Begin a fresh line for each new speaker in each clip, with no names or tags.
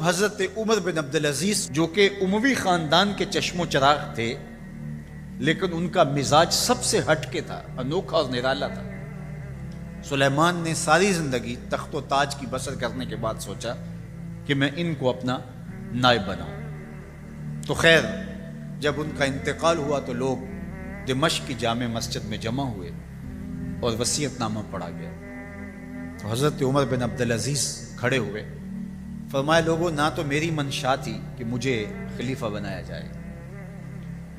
حضرت عمر بن عبدالعزیز جو کہ اموی خاندان کے چشم و چراغ تھے، لیکن ان کا مزاج سب سے ہٹ کے تھا، انوکھا اور نرالا تھا۔ سلیمان نے ساری زندگی تخت و تاج کی بسر کرنے کے بعد سوچا کہ میں ان کو اپنا نائب بناؤں۔ تو خیر، جب ان کا انتقال ہوا تو لوگ دمشق کی جامع مسجد میں جمع ہوئے اور وصیت نامہ پڑھا گیا۔ تو حضرت عمر بن عبدالعزیز کھڑے ہوئے، فرمایا لوگوں، نہ تو میری منشا تھی کہ مجھے خلیفہ بنایا جائے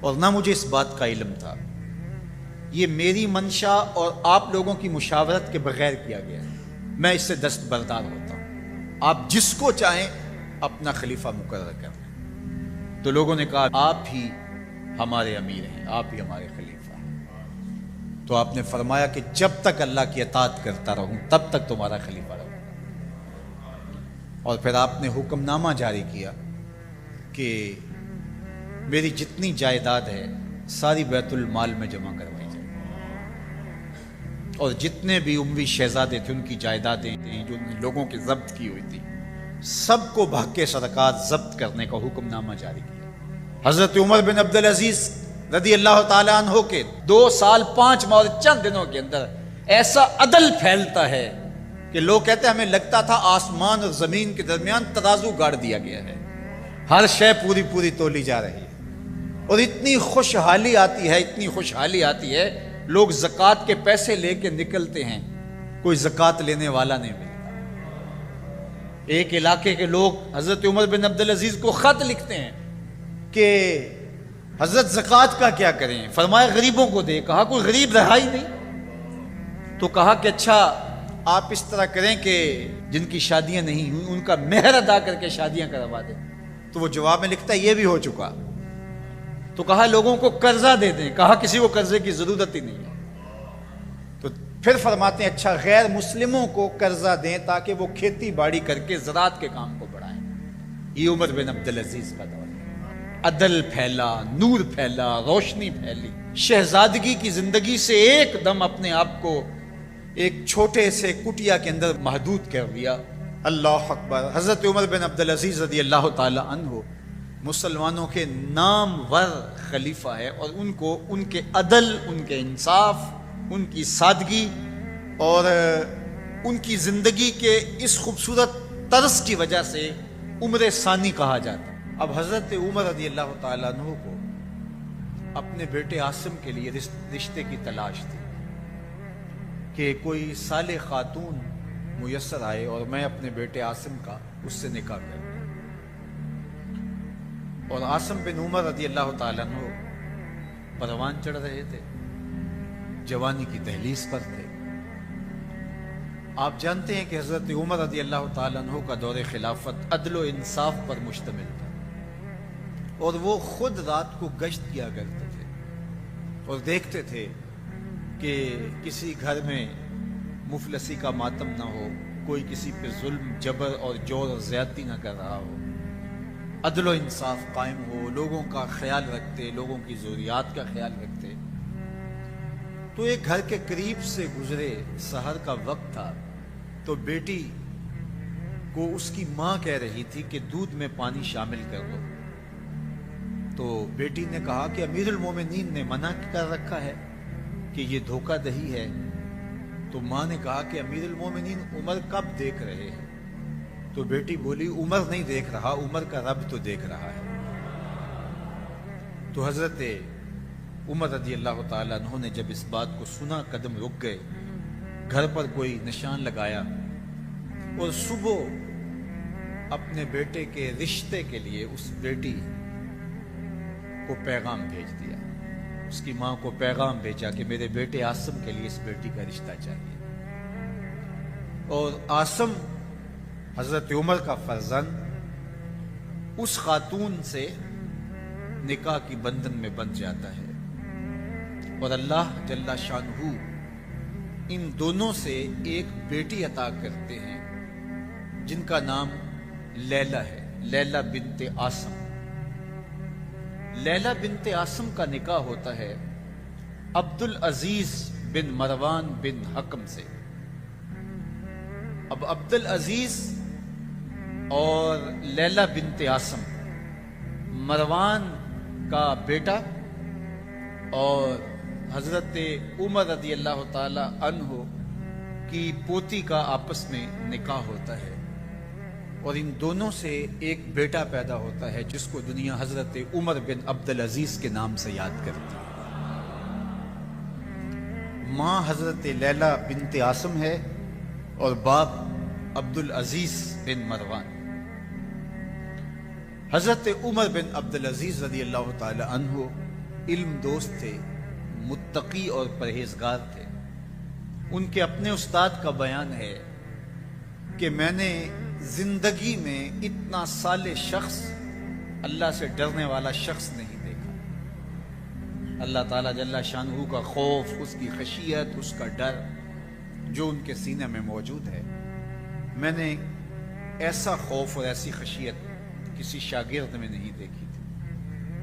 اور نہ مجھے اس بات کا علم تھا، یہ میری منشا اور آپ لوگوں کی مشاورت کے بغیر کیا گیا ہے، میں اس سے دستبردار ہوتا ہوں، آپ جس کو چاہیں اپنا خلیفہ مقرر کر لیں۔ تو لوگوں نے کہا آپ ہی ہمارے امیر ہیں، آپ ہی ہمارے خلیفہ ہیں۔ تو آپ نے فرمایا کہ جب تک اللہ کی اطاعت کرتا رہوں تب تک تمہارا خلیفہ رہوں۔ اور پھر آپ نے حکم نامہ جاری کیا کہ میری جتنی جائیداد ہے ساری بیت المال میں جمع کروائی جائے، اور جتنے بھی اموی شہزادے تھے ان کی جائیدادیں جو لوگوں کی ضبط کی ہوئی تھی سب کو بحق سرکار ضبط کرنے کا حکم نامہ جاری کیا۔ حضرت عمر بن عبدالعزیز رضی اللہ تعالیٰ عنہ کے 2 سال 5 ماہ اور چند دنوں کے اندر ایسا عدل پھیلتا ہے کہ لوگ کہتے ہیں ہمیں لگتا تھا آسمان اور زمین کے درمیان ترازو گاڑ دیا گیا ہے، ہر شے پوری پوری تولی جا رہی ہے، اور اتنی خوشحالی آتی ہے، اتنی خوشحالی آتی ہے، لوگ زکوٰۃ کے پیسے لے کے نکلتے ہیں، کوئی زکوٰۃ لینے والا نہیں ملتا۔ ایک علاقے کے لوگ حضرت عمر بن عبدالعزیز کو خط لکھتے ہیں کہ حضرت زکوٰۃ کا کیا کریں؟ فرمایا غریبوں کو دے۔ کہا کوئی غریب رہا ہی نہیں، تو کہا کہ اچھا آپ اس طرح کریں کہ جن کی شادیاں نہیں ہوئی ان کا مہر ادا کر کے شادیاں کروا دیں۔ تو وہ جواب میں لکھتا ہے یہ بھی ہو چکا۔ تو کہا لوگوں کو قرضہ دے دیں۔ کہا کسی کو قرضے کی ضرورت ہی نہیں ہے۔ تو پھر فرماتے ہیں اچھا غیر مسلموں کو قرضہ دیں تاکہ وہ کھیتی باڑی کر کے زراعت کے کام کو بڑھائیں۔ یہ عمر بن عبدالعزیز کا دور ہے۔ عدل پھیلا، نور پھیلا، روشنی پھیلی، شہزادگی کی زندگی سے ایک دم اپنے آپ کو ایک چھوٹے سے کٹیا کے اندر محدود کر دیا۔ اللہ اکبر۔ حضرت عمر بن عبدالعزیز رضی اللہ تعالی عنہ مسلمانوں کے نامور خلیفہ ہے، اور ان کو ان کے عدل، ان کے انصاف، ان کی سادگی اور ان کی زندگی کے اس خوبصورت طرز کی وجہ سے عمر ثانی کہا جاتا ہے۔ اب حضرت عمر رضی اللہ تعالی عنہ کو اپنے بیٹے عاصم کے لیے رشتے کی تلاش تھی کہ کوئی صالح خاتون میسر آئے اور میں اپنے بیٹے عاصم کا اس سے نکاح کروں۔ اور عاصم بن عمر رضی اللہ تعالیٰ عنہ پروان چڑھ رہے تھے، جوانی کی دہلیز پر تھے۔ آپ جانتے ہیں کہ حضرت عمر رضی اللہ تعالیٰ عنہ کا دور خلافت عدل و انصاف پر مشتمل تھا، اور وہ خود رات کو گشت کیا کرتے تھے اور دیکھتے تھے کہ کسی گھر میں مفلسی کا ماتم نہ ہو، کوئی کسی پہ ظلم، جبر اور جور اور زیادتی نہ کر رہا ہو، عدل و انصاف قائم ہو، لوگوں کا خیال رکھتے، لوگوں کی ضروریات کا خیال رکھتے۔ تو ایک گھر کے قریب سے گزرے، سحر کا وقت تھا، تو بیٹی کو اس کی ماں کہہ رہی تھی کہ دودھ میں پانی شامل کر دو۔ تو بیٹی نے کہا کہ امیر المومنین نے منع کر رکھا ہے کہ یہ دھوکہ دہی ہے۔ تو ماں نے کہا کہ امیر المومنین عمر کب دیکھ رہے ہیں؟ تو بیٹی بولی عمر نہیں دیکھ رہا، عمر کا رب تو دیکھ رہا ہے۔ تو حضرت عمر رضی اللہ تعالیٰ عنہ نے جب اس بات کو سنا قدم رک گئے، گھر پر کوئی نشان لگایا، اور صبح اپنے بیٹے کے رشتے کے لیے اس بیٹی کو پیغام بھیج دیا، اس کی ماں کو پیغام بھیجا کہ میرے بیٹے عاصم کے لیے اس بیٹی کا رشتہ چاہیے۔ اور عاصم حضرت عمر کا فرزند اس خاتون سے نکاح کی بندھن میں بندھ جاتا ہے، اور اللہ جل شانہ ان دونوں سے ایک بیٹی عطا کرتے ہیں جن کا نام لیلہ ہے، لیلہ بنت عاصم۔ لیلہ بنت عاصم کا نکاح ہوتا ہے عبدالعزیز بن مروان بن حکم سے۔ اب عبدالعزیز اور لیلا بنت عاصم مروان کا بیٹا اور حضرت عمر رضی اللہ تعالی عنہ کی پوتی کا آپس میں نکاح ہوتا ہے اور ان دونوں سے ایک بیٹا پیدا ہوتا ہے جس کو دنیا حضرت عمر بن عبدالعزیز کے نام سے یاد کرتی ہے۔ ماں حضرت لیلا بنت عاصم ہے اور باپ عبدالعزیز بن مروان۔ حضرت عمر بن عبدالعزیز رضی اللہ تعالی عنہ علم دوست تھے، متقی اور پرہیزگار تھے۔ ان کے اپنے استاد کا بیان ہے کہ میں نے زندگی میں اتنا صالح شخص، اللہ سے ڈرنے والا شخص نہیں دیکھا۔ اللہ تعالیٰ جل شانہ کا خوف، اس کی خشیت، اس کا ڈر جو ان کے سینے میں موجود ہے، میں نے ایسا خوف اور ایسی خشیت کسی شاگرد میں نہیں دیکھی تھی۔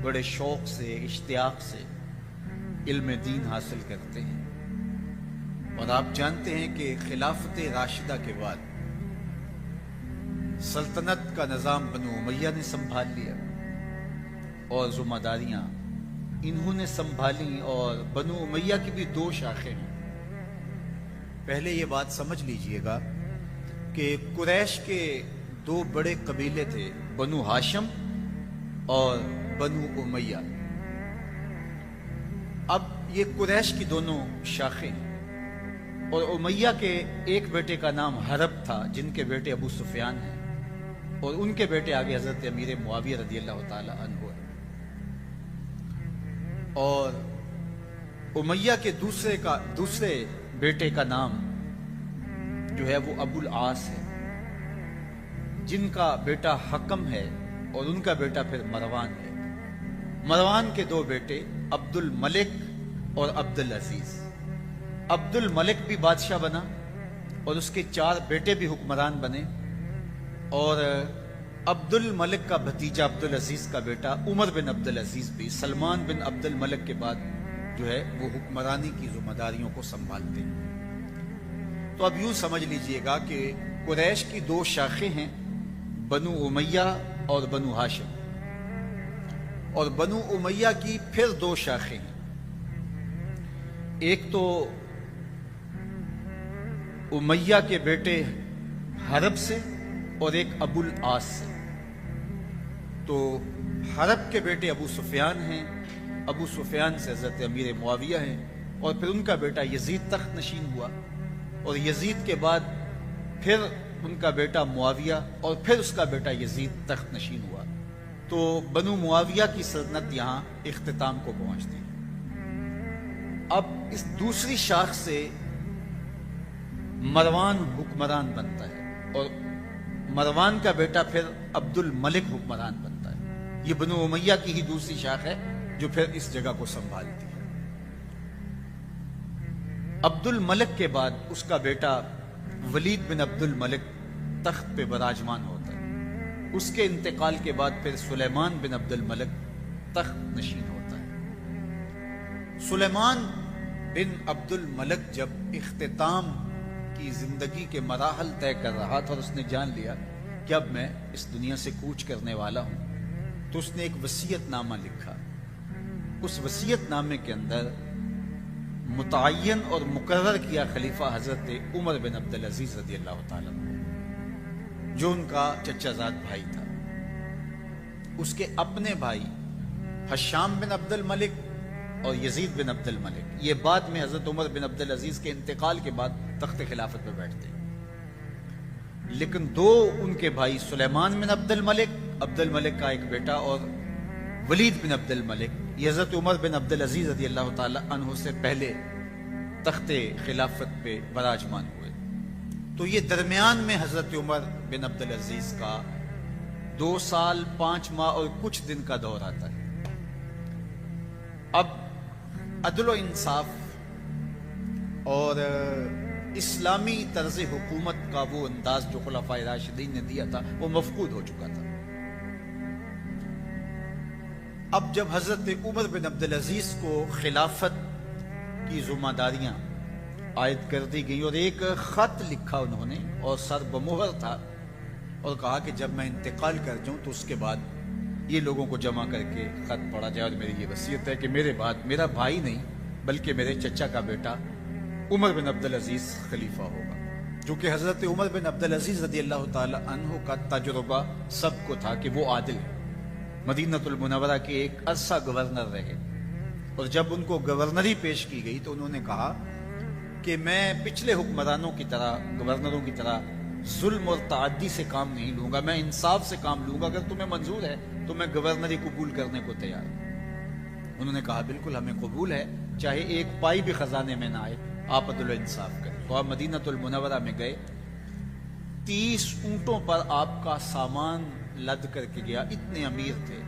بڑے شوق سے، اشتیاق سے علم دین حاصل کرتے ہیں۔ اور آپ جانتے ہیں کہ خلافت راشدہ کے بعد سلطنت کا نظام بنو امیہ نے سنبھال لیا اور ذمہ داریاں انہوں نے سنبھالی، اور بنو امیہ کی بھی دو شاخیں ہیں۔ پہلے یہ بات سمجھ لیجئے گا کہ قریش کے دو بڑے قبیلے تھے، بنو ہاشم اور بنو امیہ۔ اب یہ قریش کی دونوں شاخیں ہیں، اور امیہ کے ایک بیٹے کا نام حرب تھا جن کے بیٹے ابو سفیان ہیں، اور ان کے بیٹے آگے حضرت امیر معاویہ رضی اللہ تعالی عنہ ہے۔ اور امیہ کے دوسرے بیٹے کا نام جو ہے وہ ابو العاص ہے، جن کا بیٹا حکم ہے اور ان کا بیٹا پھر مروان ہے۔ مروان کے دو بیٹے عبد الملک اور عبد العزیز۔ عبد الملک بھی بادشاہ بنا اور اس کے 4 بیٹے بھی حکمران بنے، اور عبد الملک کا بھتیجا عبد العزیز کا بیٹا عمر بن عبد العزیز بھی سلمان بن عبد الملک کے بعد جو ہے وہ حکمرانی کی ذمہ داریوں کو سنبھالتے ہیں۔ تو اب یوں سمجھ لیجئے گا کہ قریش کی 2 شاخیں ہیں، بنو امیہ اور بنو ہاشم، اور بنو امیہ کی پھر 2 شاخیں ہیں، ایک تو امیہ کے بیٹے حرب سے اور ایک ابو العاص سے۔ تو حرب کے بیٹے ابو سفیان ہیں، ابو سفیان سے حضرت امیر معاویہ ہیں، اور پھر ان کا بیٹا یزید تخت نشین ہوا، اور یزید کے بعد پھر ان کا بیٹا معاویہ، اور پھر اس کا بیٹا یزید تخت نشین ہوا۔ تو بنو معاویہ کی سلطنت یہاں اختتام کو پہنچتی ہے۔ اب اس دوسری شاخ سے مروان حکمران بنتا ہے، اور مروان کا بیٹا پھر عبد الملک حکمران بنتا ہے۔ یہ بنو امیہ کی ہی دوسری شاخ ہے جو پھر اس جگہ کو سنبھالتی ہے۔ عبد الملک کے بعد اس کا بیٹا ولید بن عبد الملک تخت پہ براجمان ہوتا ہے۔ اس کے انتقال کے بعد پھر سلیمان بن عبد الملک تخت نشین ہوتا ہے۔ سلیمان بن عبد الملک جب اختتام کی زندگی کے مراحل طے کر رہا تھا اور اس نے جان لیا کہ اب میں اس دنیا سے کوچ کرنے والا ہوں، تو اس نے ایک وصیت نامہ لکھا۔ اس وصیت نامے کے اندر متعین اور مقرر کیا خلیفہ حضرت عمر بن عبدالعزیز رضی اللہ تعالیٰ عنہ، جو ان کا چچا زاد بھائی تھا۔ اس کے اپنے بھائی ہشام بن عبد الملک اور یزید بن عبد الملک، یہ بعد میں حضرت عمر بن عبدالعزیز کے انتقال کے بعد تخت خلافت پہ بیٹھتے ہیں، لیکن 2 ان کے بھائی سلیمان بن عبد الملک کا ایک بیٹا، اور ولید بن عبد الملک، یہ حضرت عمر بن عبدالعزیز رضی اللہ تعالی عنہ سے پہلے تخت خلافت پہ براجمان ہوئے۔ تو یہ درمیان میں حضرت عمر بن عبدالعزیز کا 2 سال 5 ماہ اور کچھ دن کا دور آتا ہے۔ اب عدل و انصاف اور اسلامی طرز حکومت کا وہ انداز جو خلفائے راشدین نے دیا تھا وہ مفقود ہو چکا تھا۔ اب جب حضرت عمر بن عبدالعزیز کو خلافت کی ذمہ داریاں عائد کر دی گئی اور ایک خط لکھا انہوں نے اور سر بمہر تھا اور کہا کہ جب میں انتقال کر جاؤں تو اس کے بعد یہ لوگوں کو جمع کر کے خط پڑھا جائے، اور میری یہ وصیت ہے کہ میرے بعد میرا بھائی نہیں بلکہ میرے چچا کا بیٹا عمر بن عبدالعزیز خلیفہ ہوگا. چونکہ حضرت عمر بن عبدالعزیز رضی اللہ تعالی عنہ کا تجربہ سب کو تھا کہ وہ عادل ہے، مدینہ المنورہ کے ایک عرصہ گورنر رہے، اور جب ان کو گورنری پیش کی گئی تو انہوں نے کہا کہ میں پچھلے حکمرانوں کی طرح، گورنروں کی طرح ظلم اور تعدی سے کام نہیں لوں گا، میں انصاف سے کام لوں گا. اگر تمہیں منظور ہے تو میں گورنری قبول کرنے کو تیار ہوں. انہوں نے کہا بالکل ہمیں قبول ہے، چاہے ایک پائی بھی خزانے میں نہ آئے، آپ عدل و انصاف کریں. تو آپ مدینہ المنورہ میں گئے، 30 اونٹوں پر آپ کا سامان لد کر کے گیا، اتنے امیر تھے.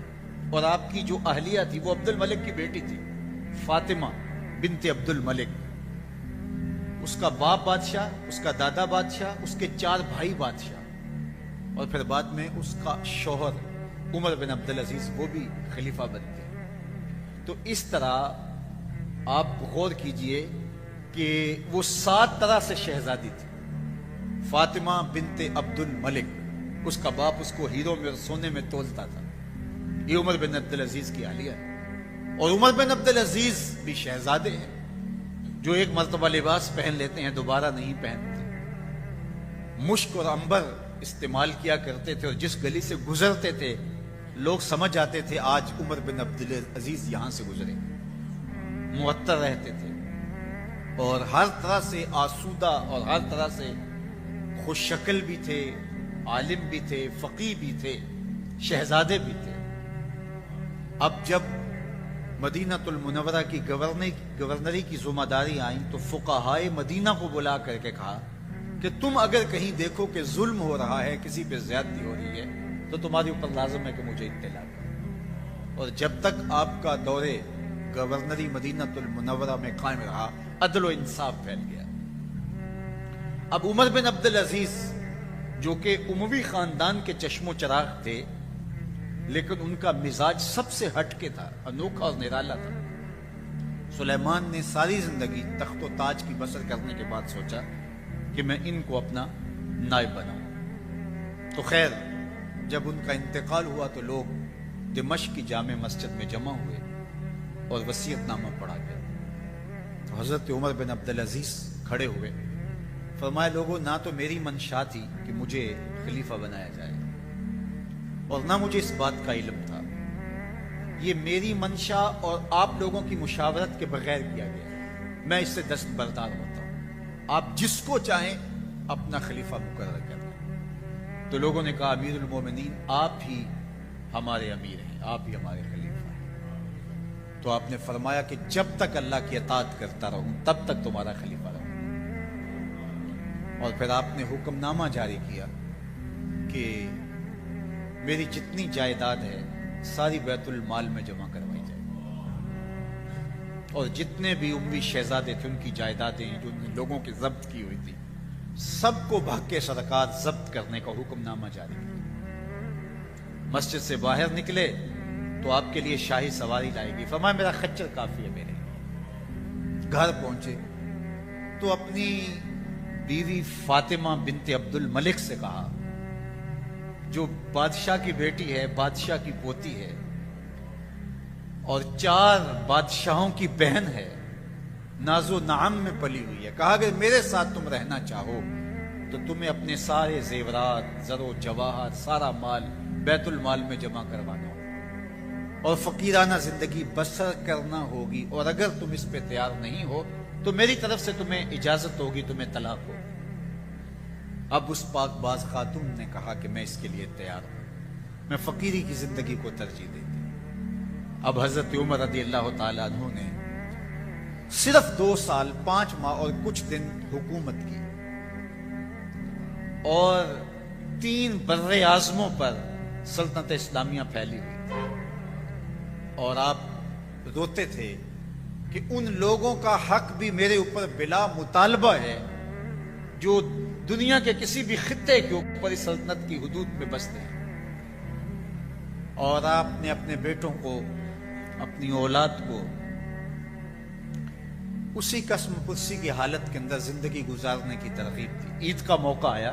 اور آپ کی جو اہلیہ تھی وہ عبد الملک کی بیٹی تھی، فاطمہ بنت عبد الملک. اس کا باپ بادشاہ، اس کا دادا بادشاہ، اس کے 4 بھائی بادشاہ، اور پھر بعد میں اس کا شوہر عمر بن عبدالعزیز وہ بھی خلیفہ بنتے. تو اس طرح آپ غور کیجئے کہ وہ 7 طرح سے شہزادی تھی. فاطمہ بنت عبد الملک، اس کا باپ اس کو ہیروں میں اور سونے میں تولتا تھا، یہ عمر بن عبدالعزیز کی اہلیہ ہے. اور عمر بن عبدالعزیز بھی شہزادے ہیں جو ایک مرتبہ لباس پہن لیتے ہیں دوبارہ نہیں پہنتے. مشک اور عنبر استعمال کیا کرتے تھے، اور جس گلی سے گزرتے تھے لوگ سمجھ جاتے تھے آج عمر بن عبدالعزیز یہاں سے گزرے. معطر رہتے تھے اور ہر طرح سے آسودہ اور ہر طرح سے خوش شکل بھی تھے، عالم بھی تھے، فقیہ بھی تھے، شہزادے بھی تھے. اب جب مدینہ المنورہ کی گورنری کی ذمہ داری آئیں تو فقہائے مدینہ کو بلا کر کے کہا کہ تم اگر کہیں دیکھو کہ ظلم ہو رہا ہے، کسی پہ زیادتی ہو رہی ہے، تو تمہارے اوپر لازم ہے کہ مجھے اطلاع کرو. اور جب تک آپ کا دور گورنری مدینہ المنورہ میں قائم رہا، عدل و انصاف پھیل گیا. اب عمر بن عبدالعزیز جو کہ اموی خاندان کے چشم و چراغ تھے، لیکن ان کا مزاج سب سے ہٹ کے تھا، انوکھا اور نرالا تھا. سلیمان نے ساری زندگی تخت و تاج کی بسر کرنے کے بعد سوچا کہ میں ان کو اپنا نائب بناؤں. تو خیر جب ان کا انتقال ہوا تو لوگ دمشق کی جامع مسجد میں جمع ہوئے اور وصیت نامہ پڑھا گیا. تو حضرت عمر بن عبدالعزیز کھڑے ہوئے، فرمایا لوگوں، نہ تو میری منشا تھی کہ مجھے خلیفہ بنایا جائے اور نہ مجھے اس بات کا علم تھا. یہ میری منشا اور آپ لوگوں کی مشاورت کے بغیر کیا گیا. میں اس سے دستبردار ہوتا ہوں، آپ جس کو چاہیں اپنا خلیفہ مقرر کر دیں. تو لوگوں نے کہا امیر المومنین آپ ہی ہمارے امیر ہیں، آپ ہی ہمارے خلیفہ ہیں. تو آپ نے فرمایا کہ جب تک اللہ کی اطاعت کرتا رہوں تب تک تمہارا خلیفہ رہوں. اور پھر آپ نے حکم نامہ جاری کیا کہ میری جتنی جائیداد ہے ساری بیت المال میں جمع کروائی جائے، اور جتنے بھی اموی شہزادے تھے ان کی جائیدادیں جو ان لوگوں کی ضبط کی ہوئی تھی سب کو بھگ کے صدقات ضبط کرنے کا حکم نامہ جاری کیا. مسجد سے باہر نکلے تو آپ کے لیے شاہی سواری لائے گی. فرمایا میرا خچر کافی ہے میرے. گھر پہنچے تو اپنی بیوی فاطمہ بنت عبد الملک سے کہا، جو بادشاہ کی بیٹی ہے، بادشاہ کی پوتی ہے اور 4 بادشاہوں کی بہن ہے، ناز و نعم میں پلی ہوئی ہے، کہا کہ میرے ساتھ تم رہنا چاہو تو تمہیں اپنے سارے زیورات، زر و جواہر، سارا مال بیت المال میں جمع کروانا ہوگا اور فقیرانہ زندگی بسر کرنا ہوگی، اور اگر تم اس پہ تیار نہیں ہو تو میری طرف سے تمہیں اجازت ہوگی، تمہیں طلاق ہوگی. اب اس پاک باز خاتون نے کہا کہ میں اس کے لیے تیار ہوں، میں فقیری کی زندگی کو ترجیح دیتی ہوں. اب حضرت عمر رضی اللہ تعالیٰ عنہ نے صرف 2 سال 5 ماہ اور کچھ دن حکومت کی اور 3 بر اعظموں پر سلطنت اسلامیہ پھیلی ہوئی تھی. اور آپ روتے تھے کہ ان لوگوں کا حق بھی میرے اوپر بلا مطالبہ ہے جو دنیا کے کسی بھی خطے کے اوپر اس سلطنت کی حدود میں بستے ہیں. اور آپ نے اپنے بیٹوں کو، اپنی اولاد کو اسی قسم پرسی کی حالت کے اندر زندگی گزارنے کی ترغیب دی. عید کا موقع آیا